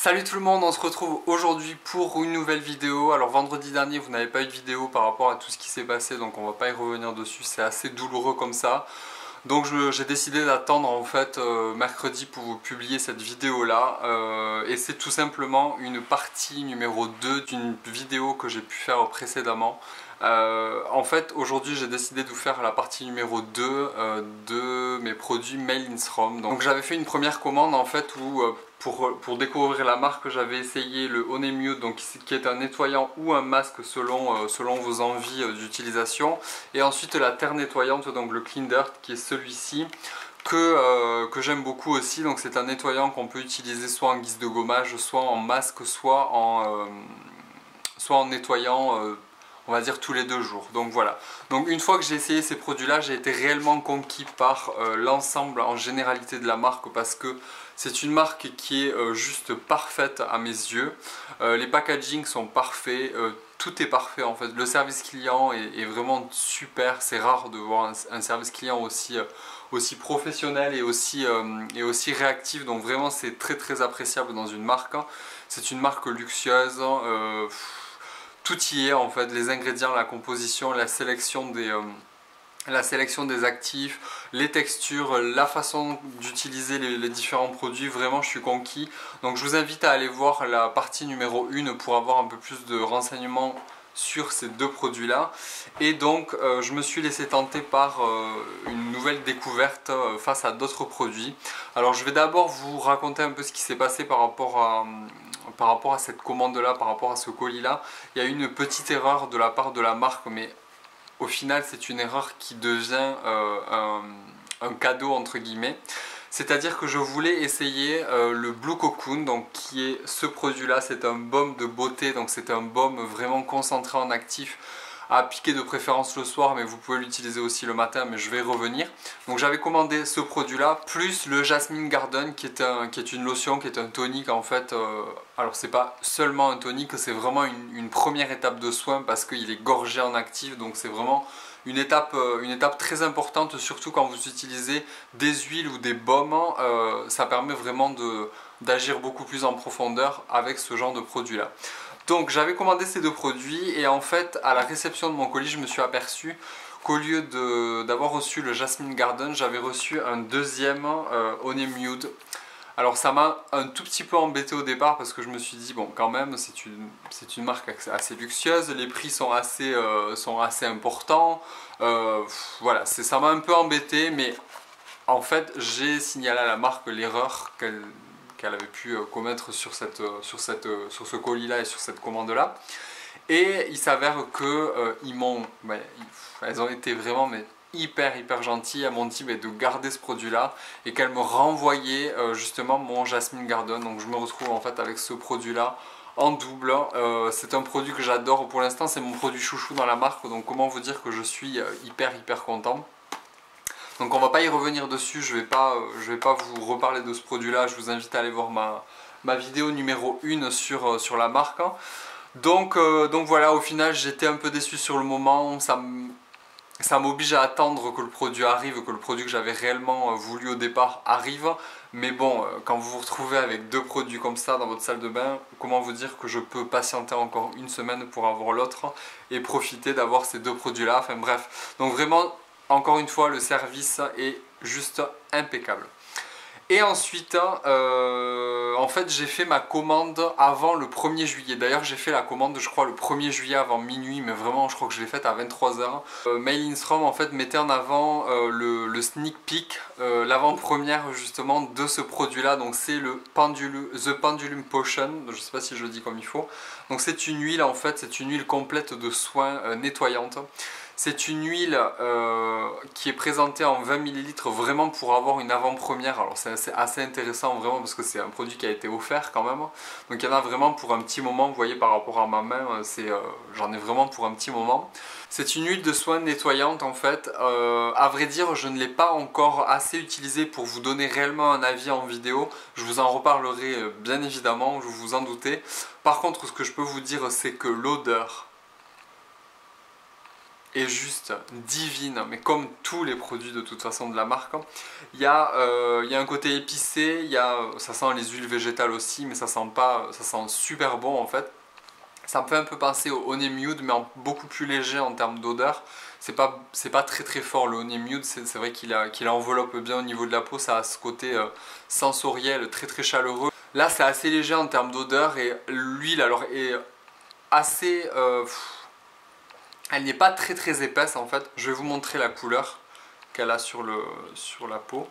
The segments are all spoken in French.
Salut tout le monde, on se retrouve aujourd'hui pour une nouvelle vidéo. Alors vendredi dernier vous n'avez pas eu de vidéo par rapport à tout ce qui s'est passé, donc on va pas y revenir dessus, c'est assez douloureux comme ça. Donc j'ai décidé d'attendre en fait mercredi pour vous publier cette vidéo là et c'est tout simplement une partie numéro 2 d'une vidéo que j'ai pu faire précédemment. En fait aujourd'hui j'ai décidé de vous faire la partie numéro 2 de mes produits Mail in SROM. Donc j'avais fait une première commande en fait où pour découvrir la marque j'avais essayé le Honeymoon, donc qui est un nettoyant ou un masque selon vos envies d'utilisation, et ensuite la terre nettoyante, donc le Clean Dirt, qui est celui-ci que j'aime beaucoup aussi. Donc c'est un nettoyant qu'on peut utiliser soit en guise de gommage, soit en masque, soit en nettoyant on va dire tous les 2 jours. Donc voilà, donc une fois que j'ai essayé ces produits là j'ai été réellement conquis par l'ensemble en généralité de la marque, parce que c'est une marque qui est juste parfaite à mes yeux. Les packaging sont parfaits, tout est parfait en fait. Le service client est vraiment super, c'est rare de voir un service client aussi professionnel et aussi réactif, donc vraiment c'est très appréciable dans une marque. C'est une marque luxueuse, tout y est en fait, les ingrédients, la composition, la sélection des actifs, les textures, la façon d'utiliser les différents produits, vraiment je suis conquis. Donc je vous invite à aller voir la partie numéro 1 pour avoir un peu plus de renseignements sur ces 2 produits là. Et donc je me suis laissé tenter par une nouvelle découverte face à d'autres produits. Alors je vais d'abord vous raconter un peu ce qui s'est passé par rapport à cette commande là, par rapport à ce colis là. Il y a eu une petite erreur de la part de la marque, mais au final c'est une erreur qui devient un cadeau entre guillemets. C'est-à-dire que je voulais essayer le Blue Cocoon, donc qui est ce produit là. C'est un baume de beauté, donc c'est un baume vraiment concentré en actif, à appliquer de préférence le soir, mais vous pouvez l'utiliser aussi le matin, mais je vais y revenir. Donc j'avais commandé ce produit là, plus le Jasmine Garden qui est une lotion, qui est un tonique en fait. Alors c'est pas seulement un tonique, c'est vraiment une première étape de soin, parce qu'il est gorgé en actif, donc c'est vraiment une étape très importante, surtout quand vous utilisez des huiles ou des baumes. Ça permet vraiment d'agir beaucoup plus en profondeur avec ce genre de produit là. Donc j'avais commandé ces 2 produits, et en fait à la réception de mon colis je me suis aperçu qu'au lieu d'avoir reçu le Jasmine Garden, j'avais reçu un deuxième Honeymoon. Alors ça m'a un tout petit peu embêté au départ, parce que je me suis dit bon, quand même c'est une marque assez luxueuse, les prix sont assez importants, voilà, ça m'a un peu embêté, mais en fait j'ai signalé à la marque l'erreur qu'elle avait pu commettre sur ce colis là et sur cette commande là. Et il s'avère que elles ont été vraiment hyper gentilles. Elles m'ont dit de garder ce produit là et qu'elles me renvoyaient justement mon Jasmine Garden. Donc je me retrouve en fait avec ce produit là en double. C'est un produit que j'adore, pour l'instant c'est mon produit chouchou dans la marque, donc comment vous dire que je suis hyper content. Donc on va pas y revenir dessus, je vais pas vous reparler de ce produit là. Je vous invite à aller voir ma vidéo numéro 1 sur la marque. Donc voilà, au final j'étais un peu déçu sur le moment. Ça m'oblige à attendre que le produit arrive, que le produit que j'avais réellement voulu au départ arrive. Mais bon, quand vous vous retrouvez avec 2 produits comme ça dans votre salle de bain, comment vous dire que je peux patienter encore une semaine pour avoir l'autre et profiter d'avoir ces 2 produits là. Enfin bref, donc vraiment, encore une fois, le service est juste impeccable. Et ensuite, en fait, j'ai fait ma commande avant le 1er juillet. D'ailleurs, j'ai fait la commande, je crois, le 1er juillet avant minuit, mais vraiment, je crois que je l'ai faite à 23 h. Mail in SROM, en fait, mettait en avant le sneak peek, l'avant-première justement de ce produit-là. Donc, c'est le The Pendulum Potion. Je ne sais pas si je le dis comme il faut. Donc, c'est une huile, en fait, c'est une huile complète de soins nettoyante. C'est une huile qui est présentée en 20 ml vraiment pour avoir une avant-première. Alors c'est assez intéressant vraiment, parce que c'est un produit qui a été offert quand même. Donc il y en a vraiment pour un petit moment, vous voyez par rapport à ma main, j'en ai vraiment pour un petit moment. C'est une huile de soin nettoyante en fait. À vrai dire, je ne l'ai pas encore assez utilisée pour vous donner réellement un avis en vidéo. Je vous en reparlerai bien évidemment, je vous en doutez. Par contre, ce que je peux vous dire, c'est que l'odeur est juste divine, mais comme tous les produits de toute façon de la marque. Il y a un côté épicé, ça sent les huiles végétales aussi, mais ça sent super bon en fait. Ça me fait un peu penser au Honey Mute, mais beaucoup plus léger en termes d'odeur. C'est pas très très fort le Honey Mute, c'est vrai qu'il enveloppe bien au niveau de la peau, ça a ce côté sensoriel très très chaleureux. Là c'est assez léger en termes d'odeur et l'huile alors est assez... elle n'est pas très très épaisse en fait. Je vais vous montrer la couleur qu'elle a sur la peau.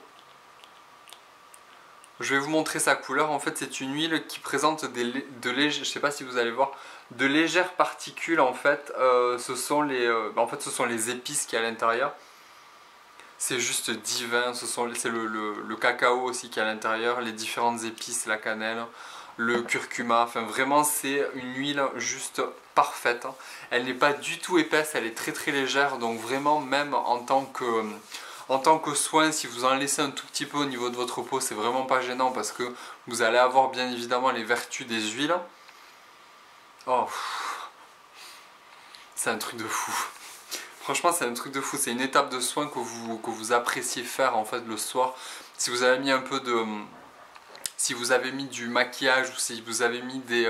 Je vais vous montrer sa couleur. En fait, c'est une huile qui présente je sais pas si vous allez voir, de légères particules. En fait, ce sont les épices qu'il y a à l'intérieur. C'est juste divin. C'est le cacao aussi qui est à l'intérieur, les différentes épices, la cannelle, le curcuma. Enfin, vraiment, c'est une huile juste parfaite. Elle n'est pas du tout épaisse, elle est très très légère. Donc vraiment, même en tant que soin, si vous en laissez un tout petit peu au niveau de votre peau, c'est vraiment pas gênant parce que vous allez avoir bien évidemment les vertus des huiles. Oh, c'est un truc de fou. Franchement, c'est un truc de fou. C'est une étape de soin que vous appréciez faire en fait le soir. Si vous avez mis si vous avez mis du maquillage ou si vous avez mis des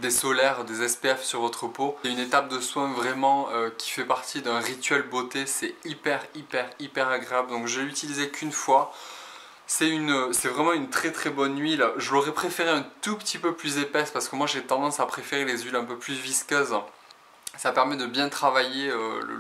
solaires, des SPF sur votre peau. C'est une étape de soin vraiment qui fait partie d'un rituel beauté, c'est hyper agréable. Donc je l'ai utilisé qu'une fois. C'est vraiment une très très bonne huile. Je l'aurais préféré un tout petit peu plus épaisse parce que moi j'ai tendance à préférer les huiles un peu plus visqueuses. Ça permet de bien travailler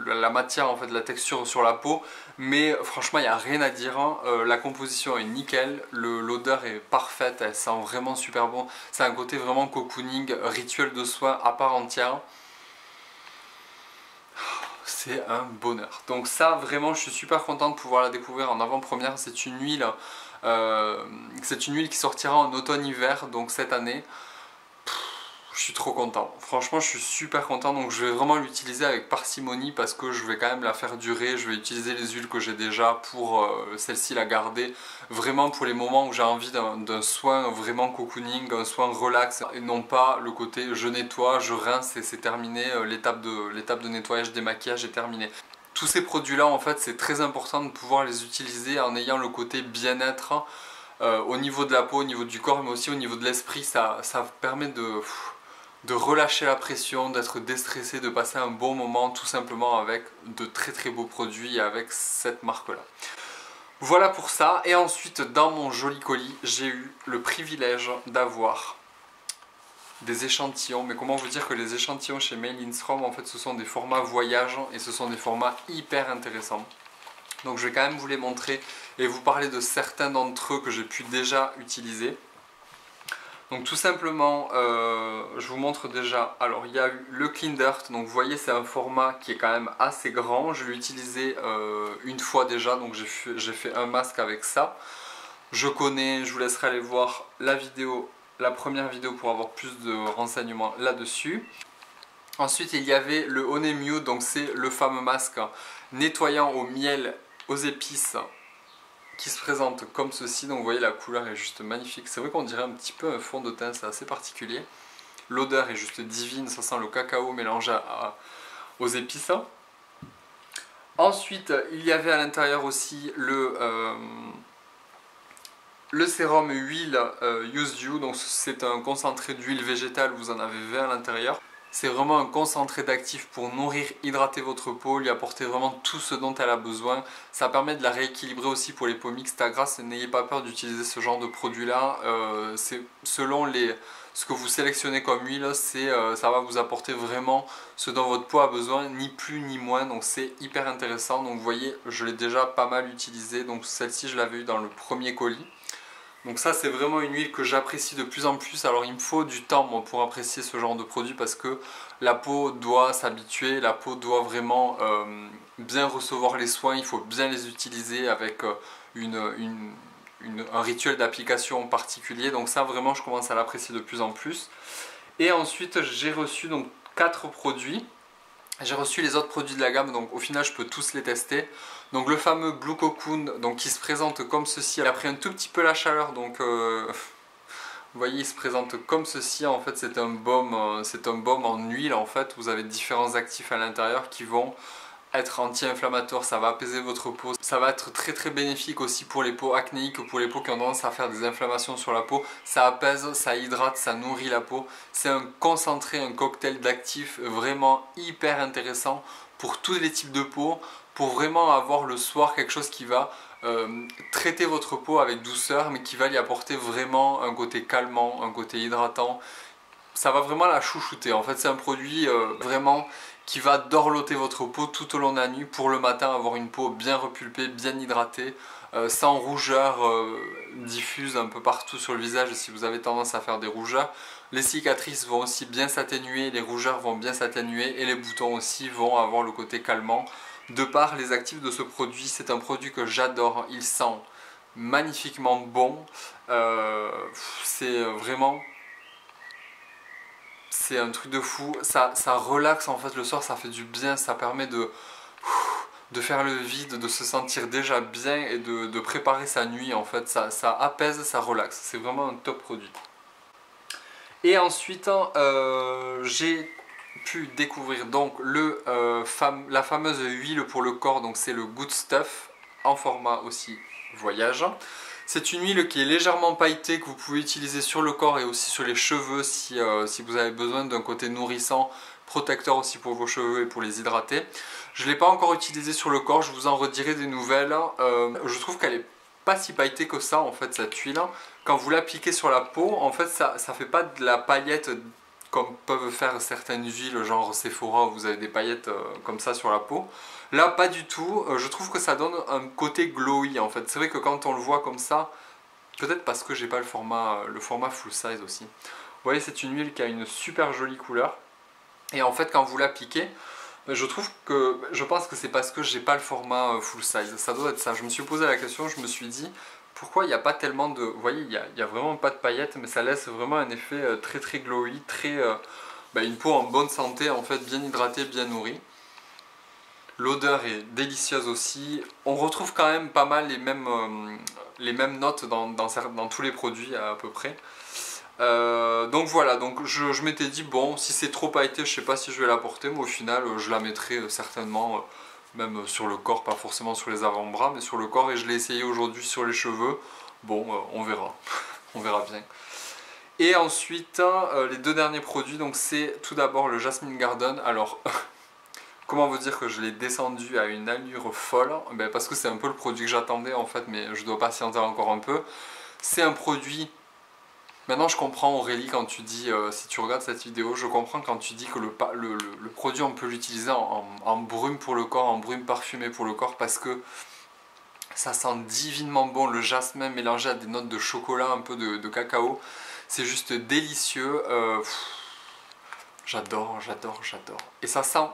la matière, en fait, la texture sur la peau. Mais franchement, il n'y a rien à dire. La composition est nickel. L'odeur est parfaite. Elle sent vraiment super bon. C'est un côté vraiment cocooning, rituel de soin à part entière. C'est un bonheur. Donc ça, vraiment, je suis super content de pouvoir la découvrir en avant-première. C'est une huile qui sortira en automne-hiver, donc cette année. Je suis trop content, franchement je suis super content, donc je vais vraiment l'utiliser avec parcimonie parce que je vais quand même la faire durer. Je vais utiliser les huiles que j'ai déjà pour celle-ci la garder vraiment pour les moments où j'ai envie d'un soin vraiment cocooning, un soin relax et non pas le côté je nettoie, je rince et c'est terminé, l'étape de nettoyage des maquillages est terminée. Tous ces produits là en fait c'est très important de pouvoir les utiliser en ayant le côté bien-être au niveau de la peau, au niveau du corps mais aussi au niveau de l'esprit. Ça permet de relâcher la pression, d'être déstressé, de passer un bon moment tout simplement avec de très très beaux produits et avec cette marque là. Voilà pour ça. Et ensuite dans mon joli colis j'ai eu le privilège d'avoir des échantillons. Mais comment vous dire que les échantillons chez Mail in From en fait ce sont des formats voyage et ce sont des formats hyper intéressants. Donc je vais quand même vous les montrer et vous parler de certains d'entre eux que j'ai pu déjà utiliser. Donc tout simplement, je vous montre déjà, alors il y a eu le Clean Dirt, donc vous voyez c'est un format qui est quand même assez grand, je l'ai utilisé une fois déjà, donc j'ai fait un masque avec ça. Je connais, je vous laisserai aller voir la première vidéo pour avoir plus de renseignements là-dessus. Ensuite il y avait le Honey Mute, donc c'est le fameux masque nettoyant au miel, aux épices, qui se présente comme ceci. Donc vous voyez la couleur est juste magnifique, c'est vrai qu'on dirait un petit peu un fond de teint, c'est assez particulier. L'odeur est juste divine, ça sent le cacao mélangé aux épices. Ensuite il y avait à l'intérieur aussi le sérum huile Use You, donc c'est un concentré d'huile végétale, vous en avez 20 à l'intérieur. C'est vraiment un concentré d'actifs pour nourrir, hydrater votre peau, lui apporter vraiment tout ce dont elle a besoin. Ça permet de la rééquilibrer aussi pour les peaux mixtes à grasse. N'ayez pas peur d'utiliser ce genre de produit là. C'est selon ce que vous sélectionnez comme huile, ça va vous apporter vraiment ce dont votre peau a besoin, ni plus ni moins. Donc c'est hyper intéressant. Donc vous voyez, je l'ai déjà pas mal utilisée. Donc celle-ci, je l'avais eu dans le premier colis. Donc ça c'est vraiment une huile que j'apprécie de plus en plus. Alors il me faut du temps moi, pour apprécier ce genre de produit parce que la peau doit s'habituer, la peau doit vraiment bien recevoir les soins, il faut bien les utiliser avec un rituel d'application particulier. Donc ça vraiment je commence à l'apprécier de plus en plus. Et ensuite j'ai reçu donc 4 produits. J'ai reçu les autres produits de la gamme, donc au final je peux tous les tester. Donc le fameux Blue Cocoon, donc qui se présente comme ceci. Il a pris un tout petit peu la chaleur, donc Vous voyez, il se présente comme ceci. En fait, c'est un baume en huile. En fait, vous avez différents actifs à l'intérieur qui vont être anti-inflammatoire, ça va apaiser votre peau, ça va être très très bénéfique aussi pour les peaux acnéiques ou pour les peaux qui ont tendance à faire des inflammations sur la peau. Ça apaise, ça hydrate, ça nourrit la peau. C'est un concentré, un cocktail d'actifs vraiment hyper intéressant pour tous les types de peau, pour vraiment avoir le soir quelque chose qui va traiter votre peau avec douceur, mais qui va lui apporter vraiment un côté calmant, un côté hydratant. Ça va vraiment la chouchouter. En fait, c'est un produit vraiment qui va dorloter votre peau tout au long de la nuit pour le matin avoir une peau bien repulpée, bien hydratée, sans rougeur diffuse un peu partout sur le visage si vous avez tendance à faire des rougeurs. Les cicatrices vont aussi bien s'atténuer, les rougeurs vont bien s'atténuer et les boutons aussi vont avoir le côté calmant. De par les actifs de ce produit, c'est un produit que j'adore, il sent magnifiquement bon, c'est vraiment... C'est un truc de fou, ça relaxe en fait le soir, ça fait du bien, ça permet de faire le vide, de se sentir déjà bien et de préparer sa nuit en fait, ça apaise, ça relaxe, c'est vraiment un top produit. Et ensuite, j'ai pu découvrir donc la fameuse huile pour le corps, donc c'est le Good Stuff en format aussi voyage. C'est une huile qui est légèrement pailletée que vous pouvez utiliser sur le corps et aussi sur les cheveux si vous avez besoin d'un côté nourrissant, protecteur aussi pour vos cheveux et pour les hydrater. Je ne l'ai pas encore utilisé sur le corps, je vous en redirai des nouvelles. Je trouve qu'elle est pas si pailletée que ça en fait cette huile. Quand vous l'appliquez sur la peau, en fait ça fait pas de la paillette comme peuvent faire certaines huiles genre Sephora où vous avez des paillettes comme ça sur la peau. Là pas du tout, je trouve que ça donne un côté glowy en fait. C'est vrai que quand on le voit comme ça, peut-être parce que j'ai pas le format full size aussi. Vous voyez, c'est une huile qui a une super jolie couleur. Et en fait quand vous l'appliquez, je pense que c'est parce que j'ai pas le format full size. Ça doit être ça. Je me suis posé la question, je me suis dit pourquoi il n'y a pas tellement de... Vous voyez, il n'y a vraiment pas de paillettes, mais ça laisse vraiment un effet très très glowy, une peau en bonne santé, en fait, bien hydratée, bien nourrie. L'odeur est délicieuse aussi. On retrouve quand même pas mal les mêmes notes dans tous les produits à peu près. Donc voilà, donc je m'étais dit, bon, si c'est trop pailleté, je sais pas si je vais la porter, mais au final, je la mettrai certainement, même sur le corps, pas forcément sur les avant-bras, mais sur le corps, et je l'ai essayé aujourd'hui sur les cheveux. Bon, on verra, on verra bien. Et ensuite, les deux derniers produits, donc c'est tout d'abord le Jasmine Garden. Alors, comment vous dire que je l'ai descendu à une allure folle? Parce que c'est un peu le produit que j'attendais en fait, mais je dois patienter encore un peu. C'est un produit... Maintenant je comprends Aurélie quand tu dis, si tu regardes cette vidéo, je comprends quand tu dis que le produit on peut l'utiliser en brume pour le corps, en brume parfumée pour le corps, parce que ça sent divinement bon, le jasmin mélangé à des notes de chocolat, un peu de cacao, c'est juste délicieux, j'adore, j'adore, j'adore. Et ça sent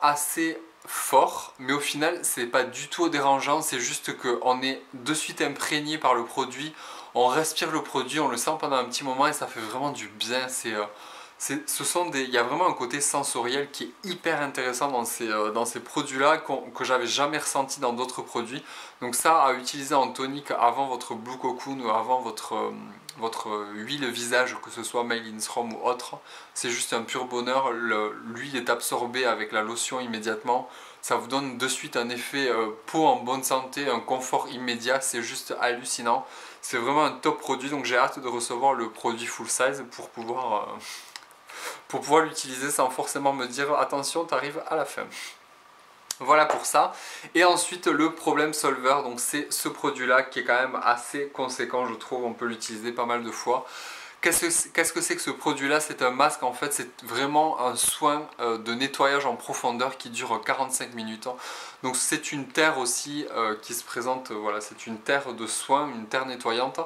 assez fort, mais au final c'est pas du tout dérangeant, c'est juste qu'on est de suite imprégné par le produit, on respire le produit, on le sent pendant un petit moment et ça fait vraiment du bien. Il y a vraiment un côté sensoriel qui est hyper intéressant dans ces produits-là que j'avais jamais ressenti dans d'autres produits. Donc ça, à utiliser en tonique avant votre Blue Cocoon ou avant votre huile visage, que ce soit Made in Rome ou autre, c'est juste un pur bonheur. L'huile est absorbée avec la lotion immédiatement. Ça vous donne de suite un effet peau en bonne santé, un confort immédiat, c'est juste hallucinant. C'est vraiment un top produit, donc j'ai hâte de recevoir le produit full size pour pouvoir l'utiliser sans forcément me dire attention, t'arrives à la fin. Voilà pour ça. Et ensuite le Problem Solver, donc c'est ce produit là qui est quand même assez conséquent, je trouve, on peut l'utiliser pas mal de fois. Qu'est-ce que c'est que ce produit là? C'est un masque, en fait c'est vraiment un soin de nettoyage en profondeur qui dure 45 minutes. Donc c'est une terre aussi qui se présente, voilà, c'est une terre de soin, une terre nettoyante.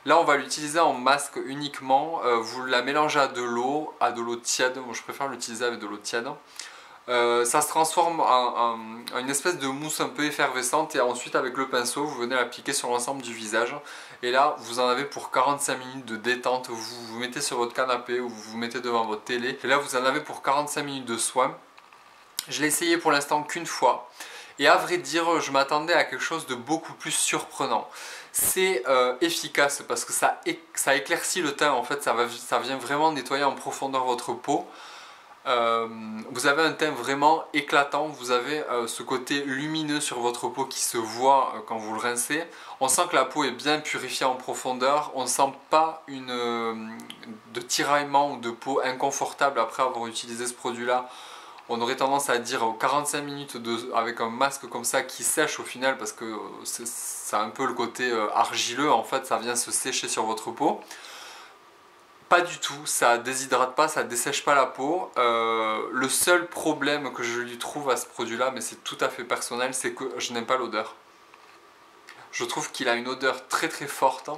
Là on va l'utiliser en masque uniquement, vous la mélangez à de l'eau tiède, moi je préfère l'utiliser avec de l'eau tiède. Ça se transforme en une espèce de mousse un peu effervescente et ensuite avec le pinceau vous venez l'appliquer sur l'ensemble du visage et là vous en avez pour 45 minutes de détente. Vous vous mettez sur votre canapé ou vous vous mettez devant votre télé et là vous en avez pour 45 minutes de soin. Je l'ai essayé pour l'instant qu'une fois Et à vrai dire, je m'attendais à quelque chose de beaucoup plus surprenant. C'est efficace parce que ça éclaircit le teint, en fait ça vient vraiment nettoyer en profondeur votre peau. Vous avez un teint vraiment éclatant, vous avez ce côté lumineux sur votre peau qui se voit quand vous le rincez. On sent que la peau est bien purifiée en profondeur, on ne sent pas de tiraillement ou de peau inconfortable après avoir utilisé ce produit-là. On aurait tendance à dire 45 minutes avec un masque comme ça qui sèche au final parce que c'est un peu le côté argileux, en fait ça vient se sécher sur votre peau. Pas du tout, ça déshydrate pas, ça dessèche pas la peau. Le seul problème que je lui trouve à ce produit là, mais c'est tout à fait personnel, c'est que je n'aime pas l'odeur. Je trouve qu'il a une odeur très très forte.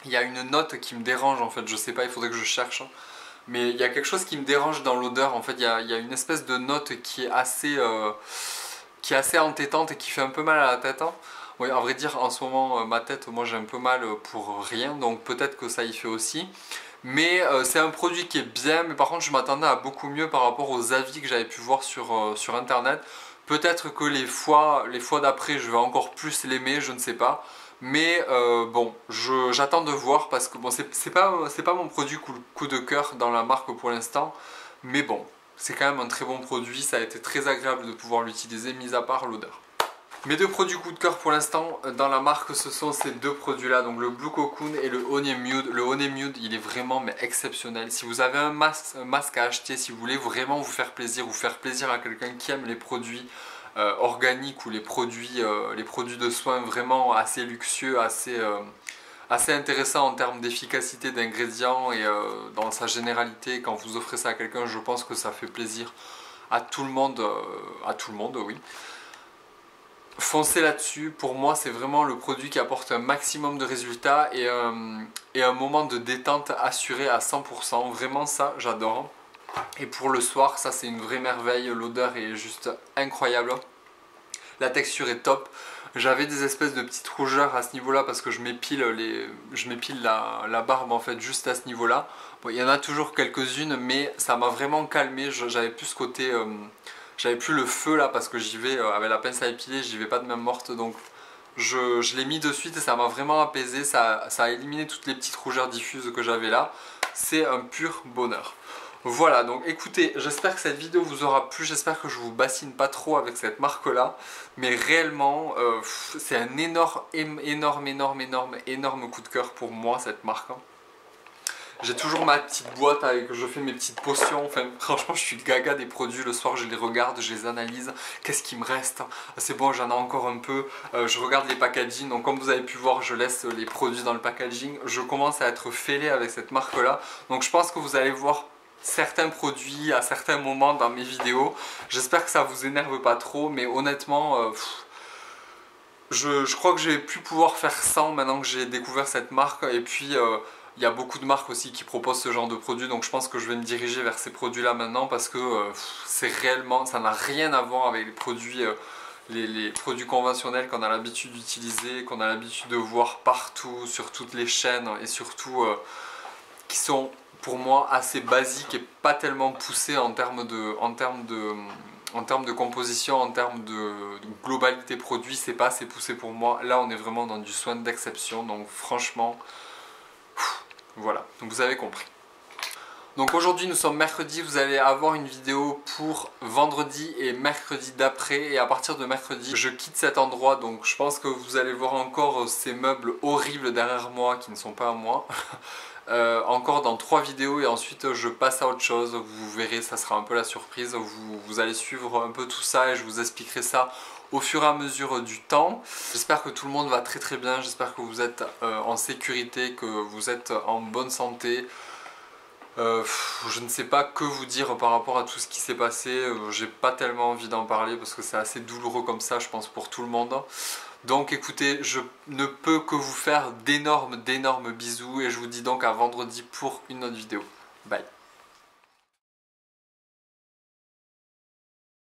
Il y a une note qui me dérange en fait, je sais pas, il faudrait que je cherche. Mais il y a quelque chose qui me dérange dans l'odeur, en fait il y a une espèce de note qui est assez entêtante et qui fait un peu mal à la tête. Oui, à vrai dire, en ce moment, ma tête, moi j'ai un peu mal pour rien, donc peut-être que ça y fait aussi. Mais c'est un produit qui est bien, mais par contre je m'attendais à beaucoup mieux par rapport aux avis que j'avais pu voir sur internet. Peut-être que les fois d'après je vais encore plus l'aimer, je ne sais pas. Mais bon, j'attends de voir parce que bon, c'est pas mon produit coup de cœur dans la marque pour l'instant. Mais bon, c'est quand même un très bon produit, ça a été très agréable de pouvoir l'utiliser, mis à part l'odeur. Mes deux produits coup de cœur pour l'instant dans la marque, ce sont ces deux produits là, donc le Blue Cocoon et le Honey Mud. Le Honey Mud, il est vraiment mais exceptionnel. Si vous avez un masque à acheter, si vous voulez vraiment vous faire plaisir ou faire plaisir à quelqu'un qui aime les produits organiques ou les produits de soins vraiment assez luxueux, assez intéressant en termes d'efficacité d'ingrédients et dans sa généralité, quand vous offrez ça à quelqu'un, je pense que ça fait plaisir à tout le monde, oui. Foncez là-dessus, pour moi c'est vraiment le produit qui apporte un maximum de résultats et un moment de détente assuré à 100%, vraiment ça j'adore. Et pour le soir, ça c'est une vraie merveille, l'odeur est juste incroyable, la texture est top. J'avais des espèces de petites rougeurs à ce niveau-là parce que je m'épile la barbe en fait juste à ce niveau-là. Bon, il y en a toujours quelques-unes mais ça m'a vraiment calmé, j'avais plus ce côté... J'avais plus le feu là parce que j'y vais avec la pince à épiler, j'y vais pas de même morte, donc je l'ai mis de suite et ça m'a vraiment apaisé, ça a éliminé toutes les petites rougeurs diffuses que j'avais là. C'est un pur bonheur. Voilà, donc écoutez, j'espère que cette vidéo vous aura plu, j'espère que je vous bassine pas trop avec cette marque là, mais réellement c'est un énorme coup de cœur pour moi cette marque. J'ai toujours ma petite boîte avec, je fais mes petites potions, enfin franchement je suis gaga des produits, le soir je les regarde, je les analyse, qu'est-ce qui me reste, c'est bon j'en ai encore un peu, je regarde les packaging, donc comme vous avez pu voir je laisse les produits dans le packaging, je commence à être fêlé avec cette marque là, donc je pense que vous allez voir certains produits à certains moments dans mes vidéos, j'espère que ça vous énerve pas trop, mais honnêtement... je crois que je vais plus pouvoir faire sans maintenant que j'ai découvert cette marque et puis il y a beaucoup de marques aussi qui proposent ce genre de produits, donc je pense que je vais me diriger vers ces produits là maintenant parce que c'est réellement, ça n'a rien à voir avec les produits conventionnels qu'on a l'habitude d'utiliser, qu'on a l'habitude de voir partout sur toutes les chaînes et surtout qui sont pour moi assez basiques et pas tellement poussés en termes de composition, en termes de globalité produit, c'est pas assez poussé pour moi. Là on est vraiment dans du soin d'exception, donc franchement voilà, donc vous avez compris. Donc aujourd'hui nous sommes mercredi, vous allez avoir une vidéo pour vendredi et mercredi d'après, et à partir de mercredi je quitte cet endroit, donc je pense que vous allez voir encore ces meubles horribles derrière moi qui ne sont pas à moi. Encore dans 3 vidéos et ensuite je passe à autre chose, vous verrez, ça sera un peu la surprise, vous allez suivre un peu tout ça et je vous expliquerai ça au fur et à mesure du temps. J'espère que tout le monde va très bien, j'espère que vous êtes en sécurité, que vous êtes en bonne santé. Je ne sais pas que vous dire par rapport à tout ce qui s'est passé, j'ai pas tellement envie d'en parler parce que c'est assez douloureux comme ça je pense pour tout le monde. Donc écoutez, je ne peux que vous faire d'énormes bisous et je vous dis donc à vendredi pour une autre vidéo. Bye.